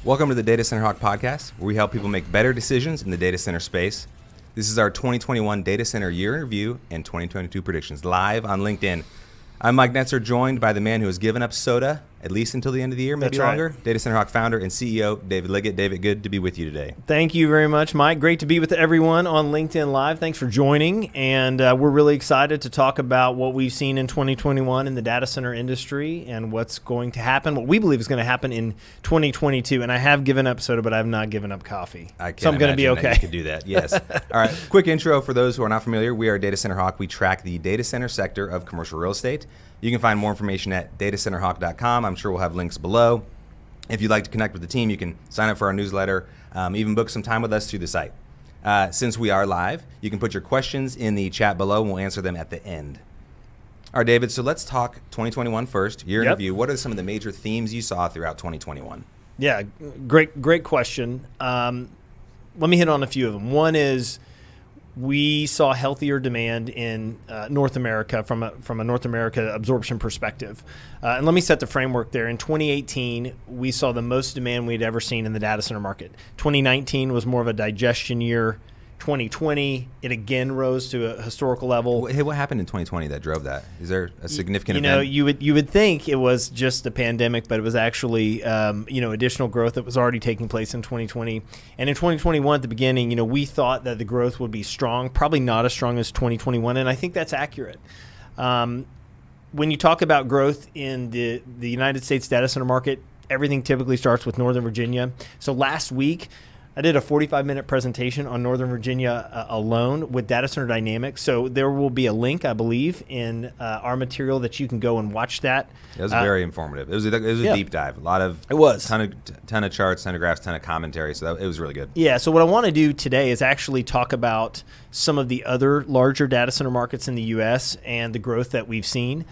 Welcome to the Data Center Hawk podcast, where we help people make better decisions in the data center space. This is our 2021 Data Center Year in Review and 2022 predictions live on LinkedIn. I'm Mike Netzer, joined by the man who has given up soda at least until the end of the year, maybe longer. Data Center Hawk founder and CEO, David Liggett. David, good to be with you today. Thank you very much, Mike. Great to be with everyone on LinkedIn Live. Thanks for joining. And we're really excited to talk about what we've seen in 2021 in the data center industry and what's going to happen, what we believe is going to happen in 2022. And I have given up soda, but I have not given up coffee. So I'm going to be okay. You could do that, yes. All right, quick intro for those who are not familiar. We are Data Center Hawk. We track the data center sector of commercial real estate. You can find more information at datacenterhawk.com. I'm sure we'll have links below. If you'd like to connect with the team, you can sign up for our newsletter, even book some time with us through the site. Since we are live, you can put your questions in the chat below, and we'll answer them at the end. All right, David, so let's talk 2021 first, year in review. What are some of the major themes you saw throughout 2021? Yeah, great question. Let me hit on a few of them. One is we saw healthier demand in North America from a North America absorption perspective. And let me set the framework there. In 2018, we saw the most demand we'd ever seen in the data center market. 2019 was more of a digestion year. 2020, it again rose to a historical level. Hey, what happened in 2020 that drove that? Is there a significant event? You would think it was just the pandemic, but it was actually additional growth that was already taking place in 2020. And in 2021 at the beginning, we thought that the growth would be strong, probably not as strong as 2021, and I think that's accurate. When you talk about growth in the United States data center market, everything typically starts with Northern Virginia. So last week, I did a 45-minute presentation on Northern Virginia alone with Data Center Dynamics. So there will be a link, I believe, in our material that you can go and watch that. It was very informative. It was a deep dive. It was ton of charts, ton of graphs, ton of commentary. So it was really good. Yeah. So what I want to do today is actually talk about some of the other larger data center markets in the U.S. and the growth that we've seen.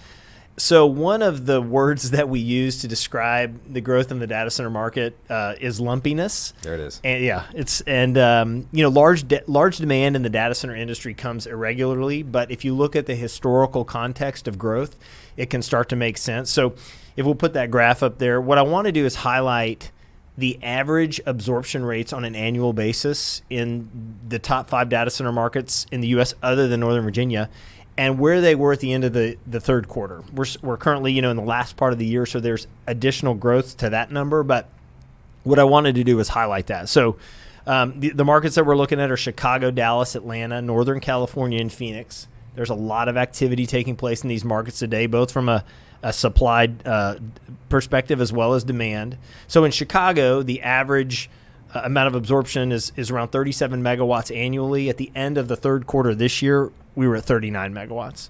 So one of the words that we use to describe the growth in the data center market is lumpiness. There it is. And large demand in the data center industry comes irregularly, but if you look at the historical context of growth, it can start to make sense. So if we'll put that graph up there, what I want to do is highlight the average absorption rates on an annual basis in the top 5 data center markets in the U.S. other than Northern Virginia, and where they were at the end of the third quarter. We're currently, in the last part of the year, so there's additional growth to that number. But what I wanted to do was highlight that. So the markets that we're looking at are Chicago, Dallas, Atlanta, Northern California, and Phoenix. There's a lot of activity taking place in these markets today, both from a supplied perspective as well as demand. So in Chicago, the average amount of absorption is around 37 megawatts annually. At the end of the third quarter this year, we were at 39 megawatts.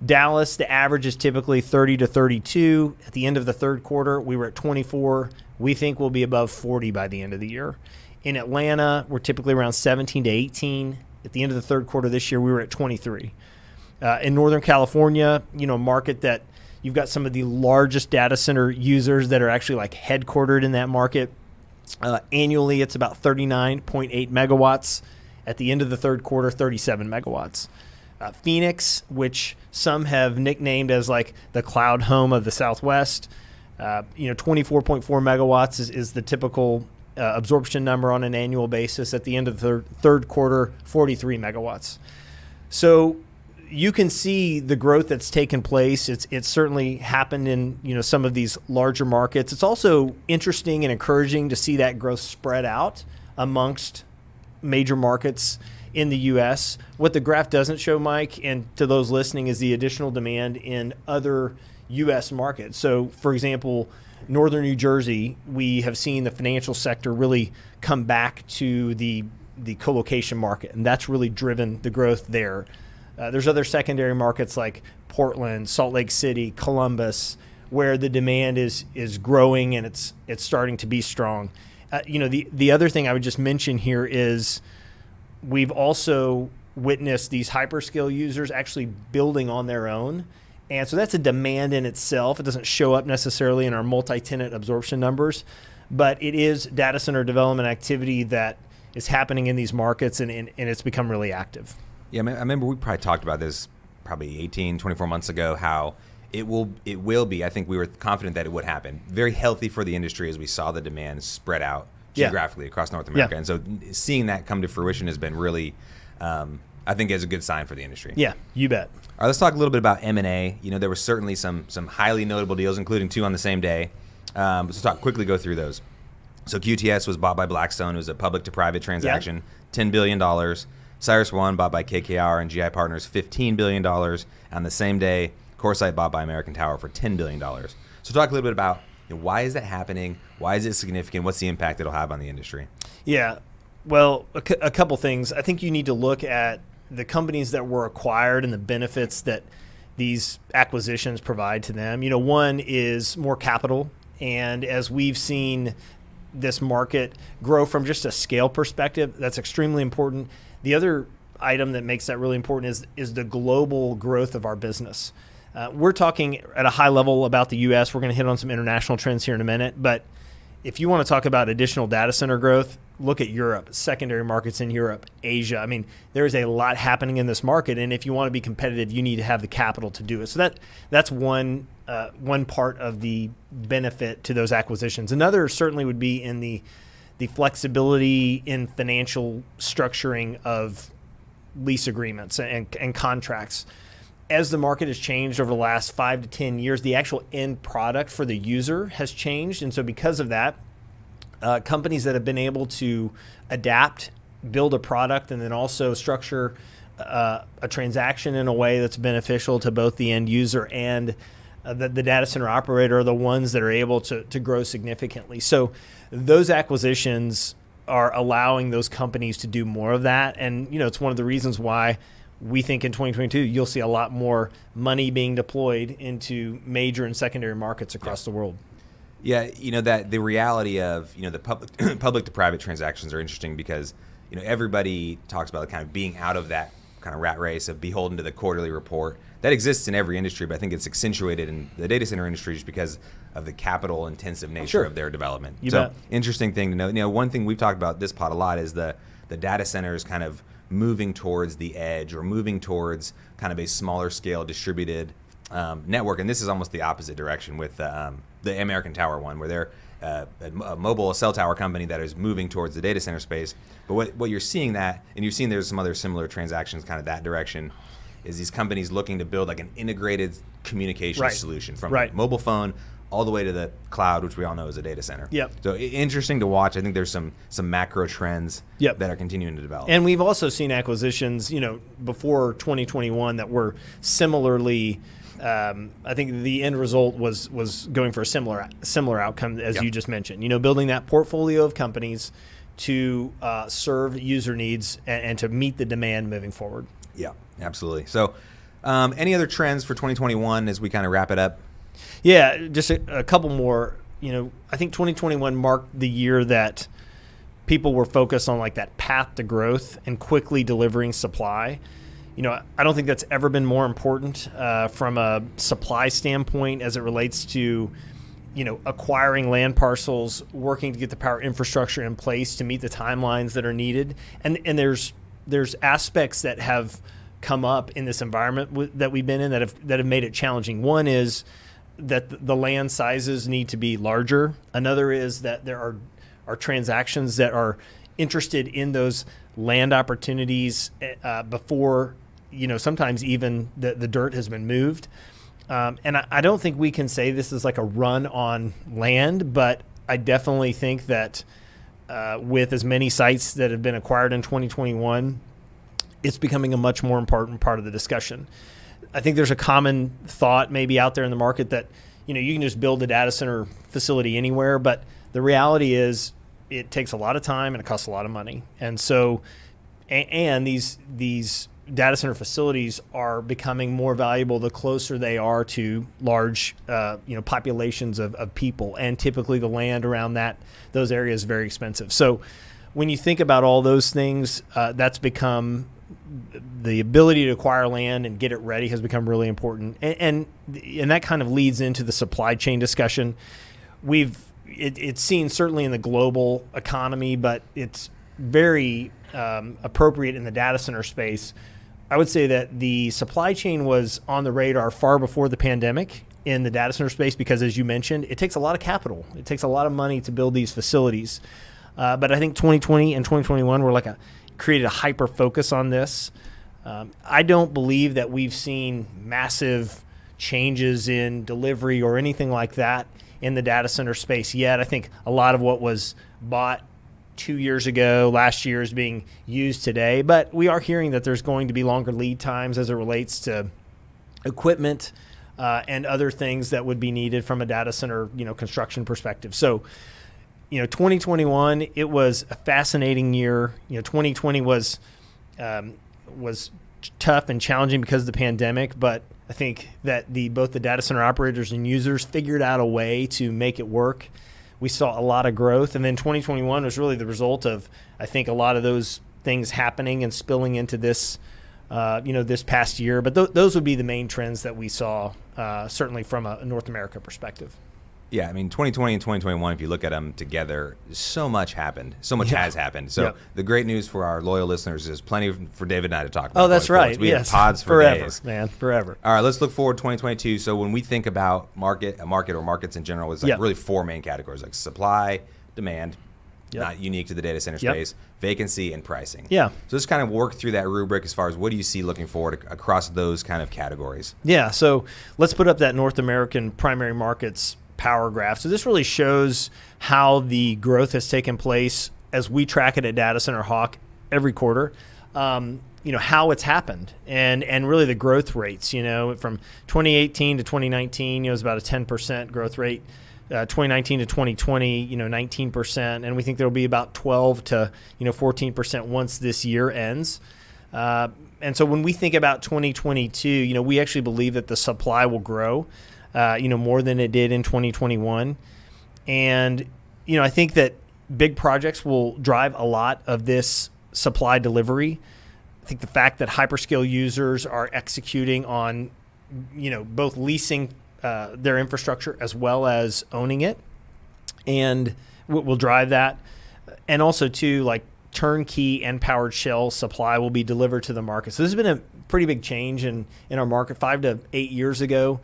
Dallas, the average is typically 30 to 32. At the end of the third quarter, we were at 24. We think we'll be above 40 by the end of the year. In Atlanta, we're typically around 17 to 18. At the end of the third quarter this year, we were at 23. In Northern California, market that you've got some of the largest data center users that are actually like headquartered in that market. Annually, it's about 39.8 megawatts. At the end of the third quarter, 37 megawatts. Phoenix, which some have nicknamed as like the cloud home of the Southwest, 24.4 megawatts is the typical absorption number on an annual basis. At the end of the third quarter, 43 megawatts. So you can see the growth that's taken place. It's certainly happened in some of these larger markets. It's also interesting and encouraging to see that growth spread out amongst major markets in the U.S. What the graph doesn't show, Mike, and to those listening, is the additional demand in other U.S. markets. So, for example, Northern New Jersey, we have seen the financial sector really come back to the co-location market, and that's really driven the growth there. There's other secondary markets like Portland, Salt Lake City, Columbus, where the demand is growing and it's starting to be strong. The other thing I would just mention here is we've also witnessed these hyperscale users actually building on their own. And so that's a demand in itself. It doesn't show up necessarily in our multi-tenant absorption numbers, but it is data center development activity that is happening in these markets, and it's become really active. Yeah, I remember we probably talked about this 18, 24 months ago, how It will be. I think we were confident that it would happen. Very healthy for the industry as we saw the demand spread out geographically across North America. And so seeing that come to fruition has been really, I think, is a good sign for the industry. Yeah, you bet. All right, let's talk a little bit about M&A. There were certainly some highly notable deals, including 2 on the same day. Let's quickly go through those. So QTS was bought by Blackstone. It was a public-to-private transaction, $10 billion. CyrusOne bought by KKR and GI Partners, $15 billion. On the same day, CoreSite bought by American Tower for $10 billion. So talk a little bit about why is that happening? Why is it significant? What's the impact it'll have on the industry? Yeah, well, a couple things. I think you need to look at the companies that were acquired and the benefits that these acquisitions provide to them. One is more capital. And as we've seen this market grow from just a scale perspective, that's extremely important. The other item that makes that really important is the global growth of our business. We're talking at a high level about the U.S. We're going to hit on some international trends here in a minute. But if you want to talk about additional data center growth, look at Europe, secondary markets in Europe, Asia. I mean, there is a lot happening in this market. And if you want to be competitive, you need to have the capital to do it. So that's one part of the benefit to those acquisitions. Another certainly would be in the flexibility in financial structuring of lease agreements and contracts. As the market has changed over the last 5 to 10 years, the actual end product for the user has changed. And so because of that, companies that have been able to adapt, build a product, and then also structure a transaction in a way that's beneficial to both the end user and the data center operator are the ones that are able to grow significantly. So those acquisitions are allowing those companies to do more of that. And, it's one of the reasons why we think in 2022, you'll see a lot more money being deployed into major and secondary markets across the world. Yeah, that the reality of, the public to private transactions are interesting because, everybody talks about kind of being out of that kind of rat race of beholden to the quarterly report. That exists in every industry, but I think it's accentuated in the data center industry just because of the capital intensive nature of their development. Bet. Interesting thing to know. One thing we've talked about this pod a lot is the data centers kind of moving towards the edge or moving towards kind of a smaller scale distributed network. And this is almost the opposite direction with the American Tower one, where they're a mobile cell tower company that is moving towards the data center space. But what you're seeing that, and you've seen there's some other similar transactions kind of that direction, is these companies looking to build like an integrated communication solution from mobile phone all the way to the cloud, which we all know is a data center. Yep. So interesting to watch. I think there's some macro trends that are continuing to develop. And we've also seen acquisitions, before 2021 that were similarly. I think the end result was going for a similar outcome as you just mentioned. Building that portfolio of companies to serve user needs and to meet the demand moving forward. Yeah, absolutely. So, any other trends for 2021 as we kind of wrap it up? Yeah, just a couple more. I think 2021 marked the year that people were focused on like that path to growth and quickly delivering supply. I don't think that's ever been more important from a supply standpoint as it relates to, acquiring land parcels, working to get the power infrastructure in place to meet the timelines that are needed. And there's aspects that have come up in this environment that we've been in that have made it challenging. One is that the land sizes need to be larger. Another is that there are transactions that are interested in those land opportunities before, sometimes even the dirt has been moved. And I don't think we can say this is like a run on land, but I definitely think that with as many sites that have been acquired in 2021, it's becoming a much more important part of the discussion. I think there's a common thought maybe out there in the market that, you can just build a data center facility anywhere, but the reality is it takes a lot of time and it costs a lot of money. And so, and these data center facilities are becoming more valuable the closer they are to large, populations of people. And typically the land around those areas is very expensive. So when you think about all those things, that's become the ability to acquire land and get it ready has become really important. And that kind of leads into the supply chain discussion. It's seen certainly in the global economy, but it's very appropriate in the data center space. I would say that the supply chain was on the radar far before the pandemic in the data center space because, as you mentioned, it takes a lot of capital. It takes a lot of money to build these facilities. But I think 2020 and 2021 were created a hyper focus on this. I don't believe that we've seen massive changes in delivery or anything like that in the data center space yet. I think a lot of what was bought 2 years ago, last year, is being used today. But we are hearing that there's going to be longer lead times as it relates to equipment and other things that would be needed from a data center, construction perspective. So, 2021, it was a fascinating year. 2020 was tough and challenging because of the pandemic, but I think that both the data center operators and users figured out a way to make it work. We saw a lot of growth, and then 2021 was really the result of, I think, a lot of those things happening and spilling into this, this past year. But those would be the main trends that we saw, certainly from a North America perspective. Yeah, 2020 and 2021, if you look at them together, so much happened. So much has happened. So the great news for our loyal listeners is plenty for David and I to talk about. Oh, that's right. We have pods for forever, days. Man, forever. All right, let's look forward to 2022. So when we think about a market or markets in general, it's really four main categories, like supply, demand, not unique to the data center space, vacancy, and pricing. Yeah. So let's kind of work through that rubric as far as what do you see looking forward across those kind of categories. Yeah, so let's put up that North American primary markets power graph. So this really shows how the growth has taken place as we track it at Data Center Hawk every quarter. How it's happened and really the growth rates. From 2018 to 2019, it was about a 10% growth rate. 2019 to 2020, 19%, and we think there will be about 12 to 14% once this year ends. And so when we think about 2022, we actually believe that the supply will grow. More than it did in 2021. And, I think that big projects will drive a lot of this supply delivery. I think the fact that hyperscale users are executing on, both leasing their infrastructure as well as owning it, and will drive that. And also, too, turnkey and powered shell supply will be delivered to the market. So this has been a pretty big change in our market. 5 to 8 years ago,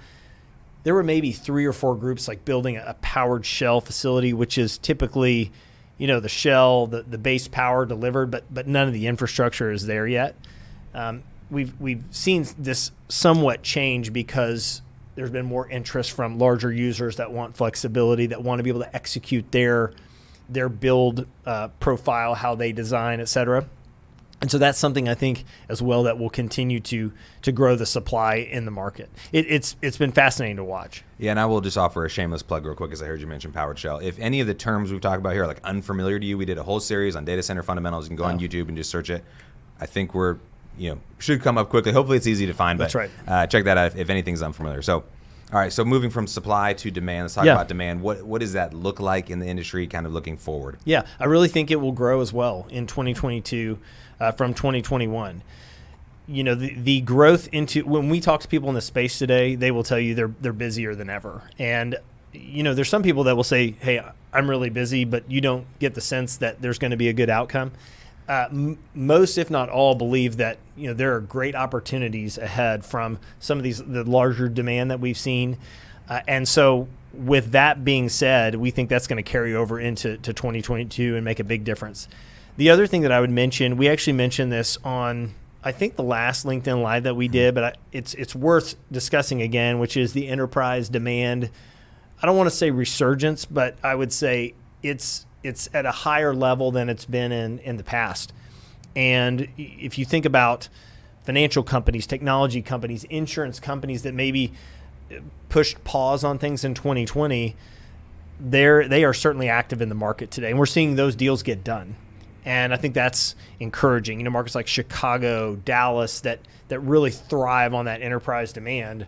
there were maybe 3 or 4 groups building a powered shell facility, which is typically, the shell, the base power delivered, but none of the infrastructure is there yet. We've seen this somewhat change because there's been more interest from larger users that want flexibility, that want to be able to execute their build profile, how they design, et cetera. And so that's something I think as well that will continue to grow the supply in the market. It's been fascinating to watch. Yeah, and I will just offer a shameless plug real quick, as I heard you mention powered shell. If any of the terms we've talked about here are unfamiliar to you, we did a whole series on data center fundamentals. You can go on YouTube and just search it. I think should come up quickly. Hopefully it's easy to find. But that's right. Check that out if anything's unfamiliar. So, all right, so moving from supply to demand, let's talk about demand. What does that look like in the industry kind of looking forward? Yeah, I really think it will grow as well in 2022 from 2021. The growth into, when we talk to people in the space today, they will tell you they're busier than ever. And, there's some people that will say, hey, I'm really busy, but you don't get the sense that there's going to be a good outcome. Most, if not all, believe that there are great opportunities ahead from some of the larger demand that we've seen, and so with that being said, we think that's going to carry over into 2022 and make a big difference. The other thing that I would mention, we actually mentioned this on I think the last LinkedIn Live that we did, but it's worth discussing again, which is the enterprise demand. I don't want to say resurgence, but I would say it's at a higher level than it's been in the past. And if you think about financial companies, technology companies, insurance companies that maybe pushed pause on things in 2020, they are certainly active in the market today. And we're seeing those deals get done. And I think that's encouraging. Markets like Chicago, Dallas that really thrive on that enterprise demand,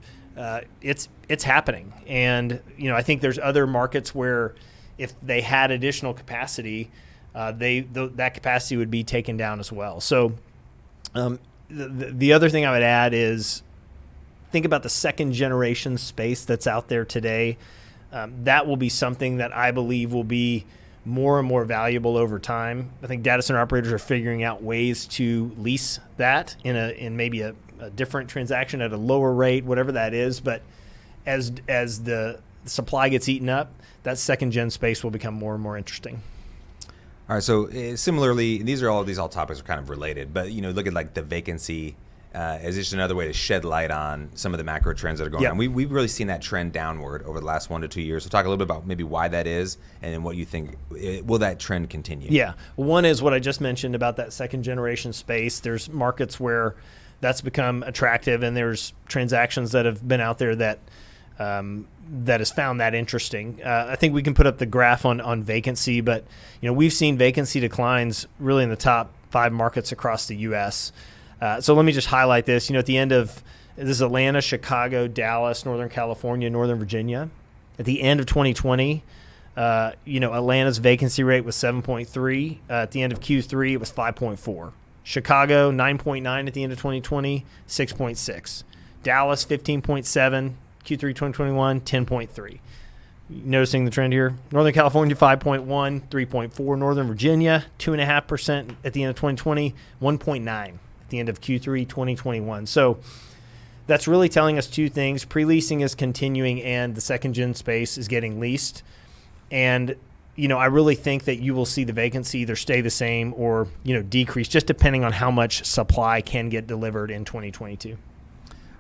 it's happening. And I think there's other markets where if they had additional capacity, that capacity would be taken down as well. So the other thing I would add is think about the second generation space that's out there today. That will be something that I believe will be more and more valuable over time. I think data center operators are figuring out ways to lease that in maybe a different transaction at a lower rate, whatever that is. But as the supply gets eaten up, that second gen space will become more and more interesting. All right, so similarly, these all topics are kind of related, but look at like the vacancy as just another way to shed light on some of the macro trends that are going on. We've really seen that trend downward over the last 1 to 2 years. So talk a little bit about maybe why that is, and then what you think, will that trend continue? Yeah, one is what I just mentioned about that second generation space. There's markets where that's become attractive, and there's transactions that have been out there that has found that interesting. I think we can put up the graph on vacancy, but we've seen vacancy declines really in the top 5 markets across the U.S. So let me just highlight this. At the end of this is Atlanta, Chicago, Dallas, Northern California, Northern Virginia. At the end of 2020, Atlanta's vacancy rate was 7.3. At the end of Q3, it was 5.4. Chicago, 9.9 at the end of 2020, 6.6. Dallas, 15.7. Q3 2021, 10.3. Noticing the trend here? Northern California, 5.1, 3.4. Northern Virginia, 2.5% at the end of 2020, 1.9 at the end of Q3 2021. So that's really telling us two things. Pre-leasing is continuing, and the second-gen space is getting leased. And I really think that you will see the vacancy either stay the same or decrease, just depending on how much supply can get delivered in 2022.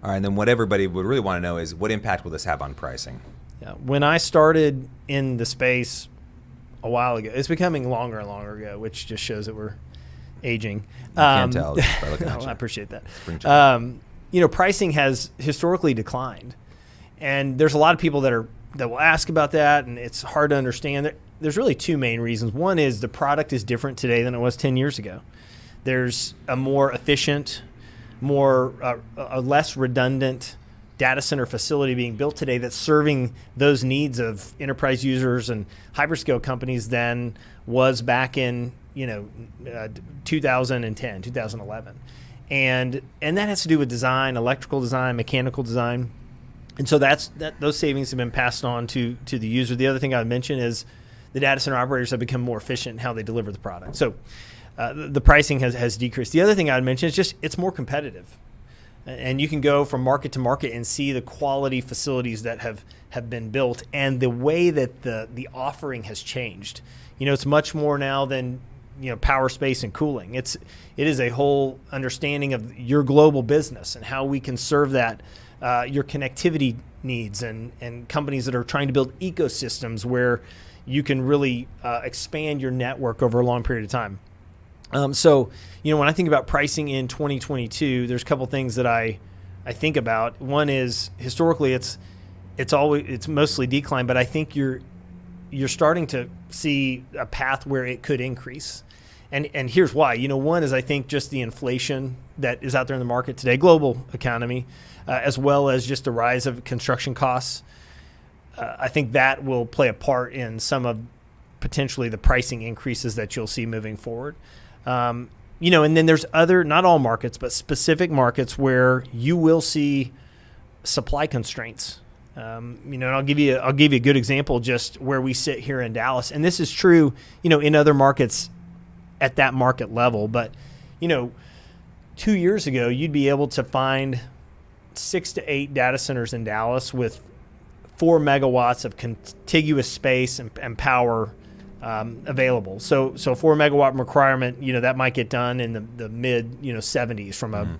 All right, and then what everybody would really want to know is what impact will this have on pricing? Yeah, when I started in the space a while ago, it's becoming longer and longer ago, which just shows that we're aging. You can't tell just by looking at you. I appreciate that. Pricing has historically declined, and there's a lot of people that will ask about that, and it's hard to understand. There's really two main reasons. One is the product is different today than it was 10 years ago. There's a more efficient, a less redundant data center facility being built today that's serving those needs of enterprise users and hyperscale companies than was back in 2010, 2011. And that has to do with design, electrical design, mechanical design. And so those savings have been passed on to the user. The other thing I would mention is the data center operators have become more efficient in how they deliver the product. So the pricing has decreased. The other thing I would mention is just it's more competitive. And you can go from market to market and see the quality facilities that have been built and the way that the offering has changed. It's much more now than power, space, and cooling. It is a whole understanding of your global business and how we can serve that, your connectivity needs and companies that are trying to build ecosystems where you can really expand your network over a long period of time. So when I think about pricing in 2022, there's a couple things that I think about. One is historically it's mostly decline, but I think you're starting to see a path where it could increase. And here's why. One is I think just the inflation that is out there in the market today, global economy, as well as just the rise of construction costs. I think that will play a part in some of potentially the pricing increases that you'll see moving forward. And then there's not all markets, but specific markets where you will see supply constraints. And I'll give you a good example just where we sit here in Dallas. And this is true, in other markets at that market level. But, 2 years ago, you'd be able to find 6 to 8 data centers in Dallas with 4 megawatts of contiguous space and power available. So 4 megawatt requirement, that might get done in the mid 70s from a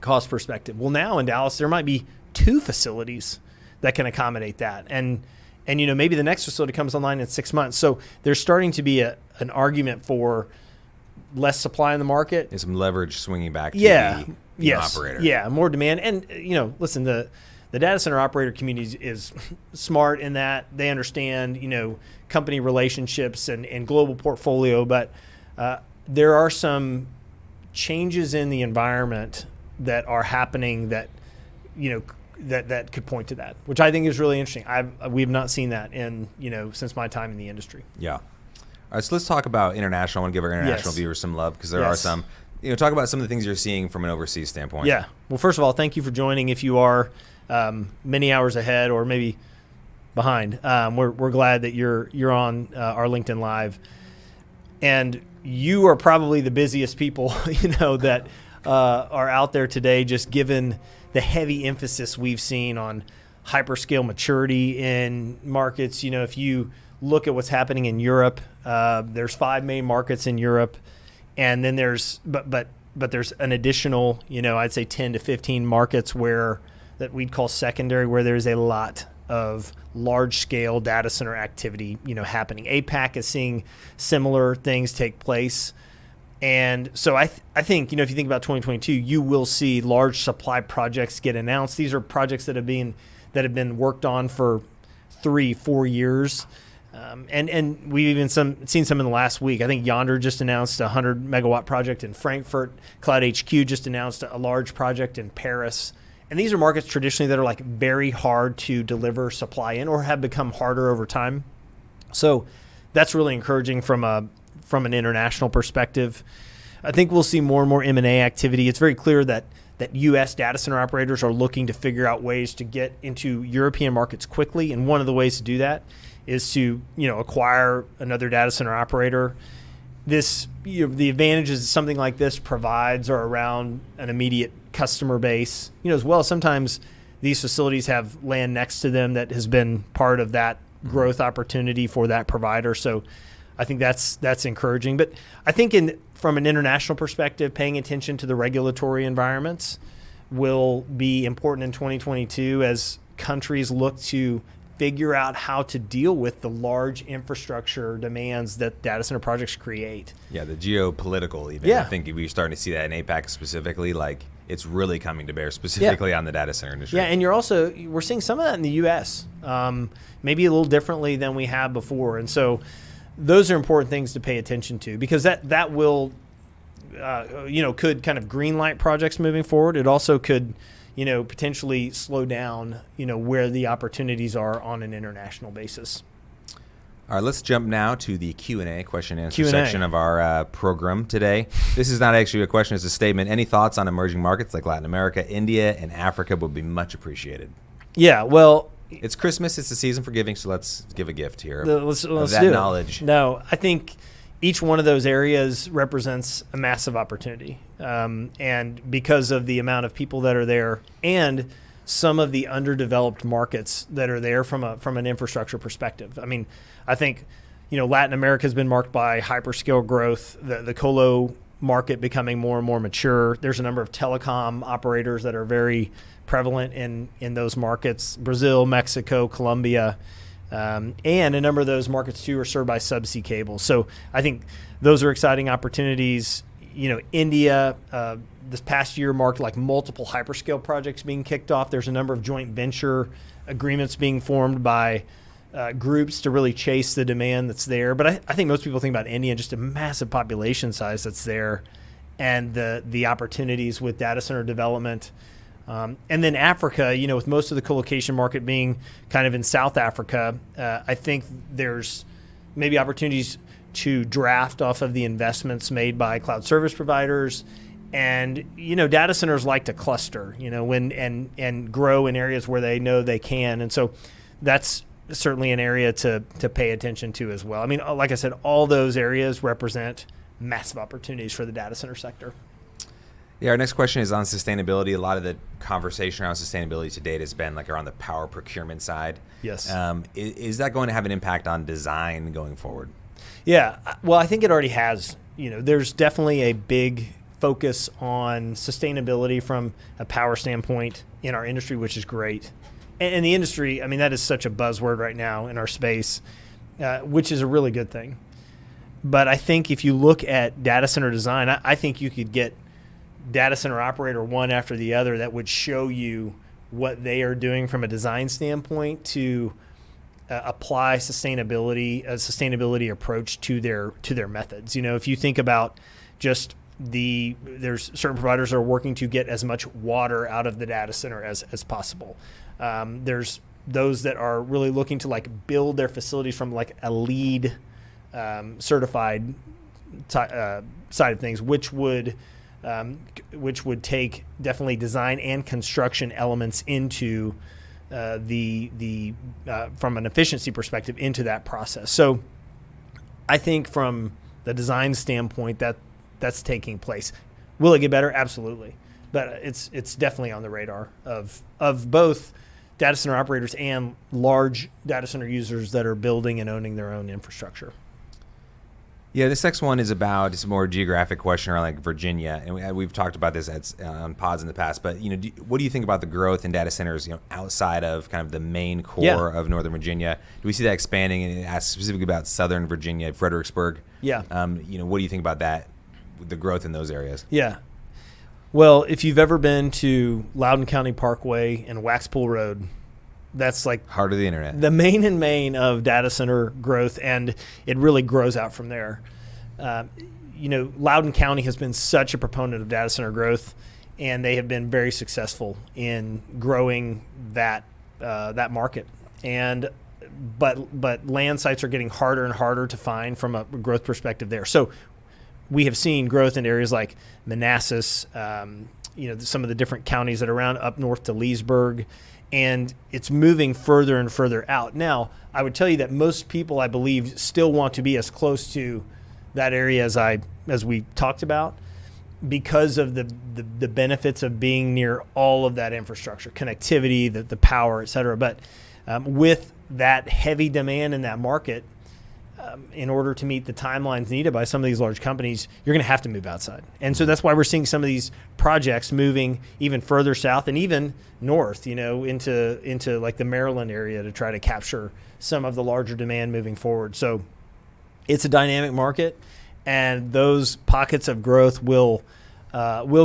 cost perspective. Well, now in Dallas, there might be 2 facilities that can accommodate that. And maybe the next facility comes online in 6 months. So there's starting to be an argument for less supply in the market. And some leverage swinging back to the operator. Yeah, more demand. And, listen, the data center operator community is smart in that they understand, company relationships and global portfolio. But there are some changes in the environment that are happening that, that could point to that, which I think is really interesting. We've not seen that since my time in the industry. Yeah. All right, so let's talk about international. I want to give our international viewers some love because there are some. Talk about some of the things you're seeing from an overseas standpoint. Yeah. Well, first of all, thank you for joining. If you are many hours ahead or maybe behind. We're glad that you're on our LinkedIn Live, and you are probably the busiest people that are out there today, just given the heavy emphasis we've seen on hyperscale maturity in markets. If you look at what's happening in Europe, there's 5 main markets in Europe, and then there's but there's an additional I'd say 10 to 15 markets that we'd call secondary, where there's a lot of large scale data center activity happening. APAC is seeing similar things take place. And so I think, if you think about 2022, you will see large supply projects get announced. These are projects that have been worked on for 3-4 years. And we've even seen some in the last week. I think Yonder just announced a 100 megawatt project in Frankfurt. Cloud HQ just announced a large project in Paris. And these are markets traditionally that are like very hard to deliver supply in, or have become harder over time. So that's really encouraging from an international perspective. I think we'll see more and more M&A activity. It's very clear that U.S. data center operators are looking to figure out ways to get into European markets quickly, and one of the ways to do that is to acquire another data center operator. The advantages something like this provides are around an immediate customer base, as well. Sometimes these facilities have land next to them that has been part of that growth opportunity for that provider. So I think that's encouraging. But I think from an international perspective, paying attention to the regulatory environments will be important in 2022 as countries look to figure out how to deal with the large infrastructure demands that data center projects create. Yeah, the geopolitical even. Yeah. I think we're starting to see that in APAC specifically, like it's really coming to bear specifically on the data center industry. Yeah, and we're seeing some of that in the U.S., maybe a little differently than we have before. And so those are important things to pay attention to, because that will, could kind of greenlight projects moving forward. It also could, potentially slow down, where the opportunities are on an international basis. All right, let's jump now to the Q&A, question and answer section of our program today. This is not actually a question, it's a statement. Any thoughts on emerging markets like Latin America, India, and Africa would be much appreciated. Yeah, well, it's Christmas, it's the season for giving, so let's give a gift here let's of that knowledge. No, I think each one of those areas represents a massive opportunity. And because of the amount of people that are there and some of the underdeveloped markets that are there from an infrastructure perspective. I mean, I think, Latin America has been marked by hyperscale growth, the colo market becoming more and more mature. There's a number of telecom operators that are very prevalent in those markets, Brazil, Mexico, Colombia. And a number of those markets, too, are served by subsea cables. So I think those are exciting opportunities. India, this past year marked like multiple hyperscale projects being kicked off. There's a number of joint venture agreements being formed by groups to really chase the demand that's there. But I think most people think about India, just a massive population size that's there, and the opportunities with data center development. And then Africa, with most of the colocation market being kind of in South Africa, I think there's maybe opportunities to draft off of the investments made by cloud service providers. And, data centers like to cluster, and grow in areas where they know they can. And so that's certainly an area to pay attention to as well. I mean, like I said, all those areas represent massive opportunities for the data center sector. Yeah, our next question is on sustainability. A lot of the conversation around sustainability to date has been like around the power procurement side. Yes. Is that going to have an impact on design going forward? Yeah, well, I think it already has. There's definitely a big focus on sustainability from a power standpoint in our industry, which is great. And the industry, I mean, that is such a buzzword right now in our space, which is a really good thing. But I think if you look at data center design, I think you could get data center operator one after the other that would show you what they are doing from a design standpoint to apply a sustainability approach to their methods. If you think about just there's certain providers that are working to get as much water out of the data center as possible. There's those that are really looking to like build their facilities from like a LEED certified side of things, which would take definitely design and construction elements into from an efficiency perspective into that process. So I think from the design standpoint that's taking place. Will it get better? Absolutely. But it's definitely on the radar of both data center operators and large data center users that are building and owning their own infrastructure. Yeah, this next one is about, it's a more geographic question around like Virginia, and we've talked about this on pods in the past. But what do you think about the growth in data centers, outside of kind of the main core of Northern Virginia? Do we see that expanding? And it asks specifically about Southern Virginia, Fredericksburg. Yeah. What do you think about that, the growth in those areas? Yeah. Well, if you've ever been to Loudoun County Parkway and Waxpool Road, that's like heart of the internet, the main of data center growth, and it really grows out from there. Loudoun County has been such a proponent of data center growth, and they have been very successful in growing that market. But land sites are getting harder and harder to find from a growth perspective there. So we have seen growth in areas like Manassas, some of the different counties that are around up north to Leesburg, and it's moving further and further out. Now, I would tell you that most people, I believe, still want to be as close to that area as we talked about, because of the benefits of being near all of that infrastructure, connectivity, the power, et cetera. But with that heavy demand in that market, in order to meet the timelines needed by some of these large companies, you're going to have to move outside. And so that's why we're seeing some of these projects moving even further south and even north, into like the Maryland area to try to capture some of the larger demand moving forward. So it's a dynamic market, and those pockets of growth will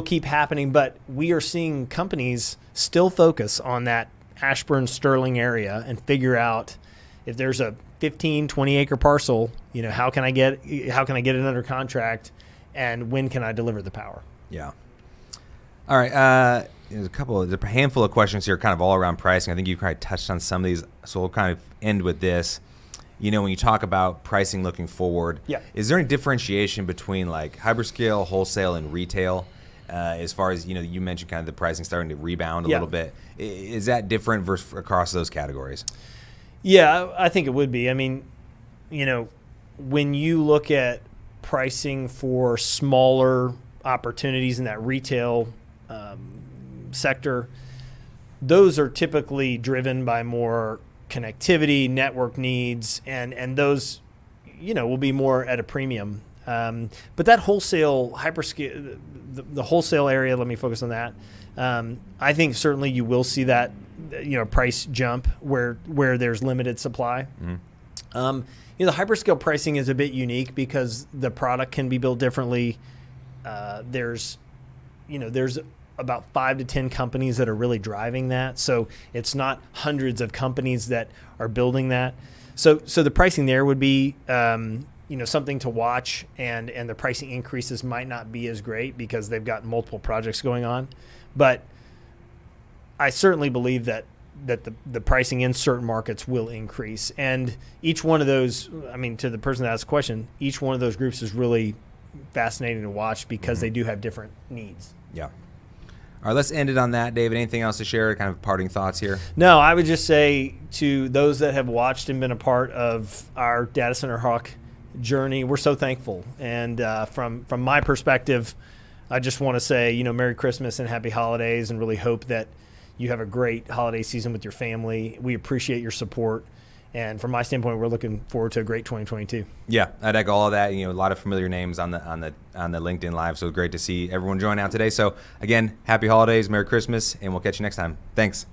keep happening. But we are seeing companies still focus on that Ashburn, Sterling area and figure out if there's a 15, 20 acre parcel, how can I get it under contract, and when can I deliver the power? Yeah. All right. There's a handful of questions here kind of all around pricing. I think you kind of touched on some of these, so we'll kind of end with this. When you talk about pricing looking forward, is there any differentiation between like hyperscale, wholesale, and retail? As far as, you mentioned kind of the pricing starting to rebound a little bit. Is that different across those categories? Yeah, I think it would be. I mean, when you look at pricing for smaller opportunities in that retail sector, those are typically driven by more connectivity, network needs, and those, will be more at a premium. But that wholesale hyperscale, the wholesale area, let me focus on that. I think certainly you will see that, price jump where there's limited supply. Mm-hmm. The hyperscale pricing is a bit unique because the product can be built differently. There's about 5 to 10 companies that are really driving that. So it's not hundreds of companies that are building that. So the pricing there would be, something to watch, and the pricing increases might not be as great because they've got multiple projects going on. But I certainly believe that the pricing in certain markets will increase. And each one of those, to the person that asked the question, each one of those groups is really fascinating to watch because they do have different needs. Yeah. All right, let's end it on that. David, anything else to share, kind of parting thoughts here? No, I would just say to those that have watched and been a part of our Data Center Hawk journey, we're so thankful. And from my perspective, I just want to say, Merry Christmas and Happy Holidays, and really hope that you have a great holiday season with your family. We appreciate your support. And from my standpoint, we're looking forward to a great 2022. Yeah, I'd echo all of that. A lot of familiar names on the LinkedIn Live, so great to see everyone join out today. So again, happy holidays, Merry Christmas, and we'll catch you next time. Thanks.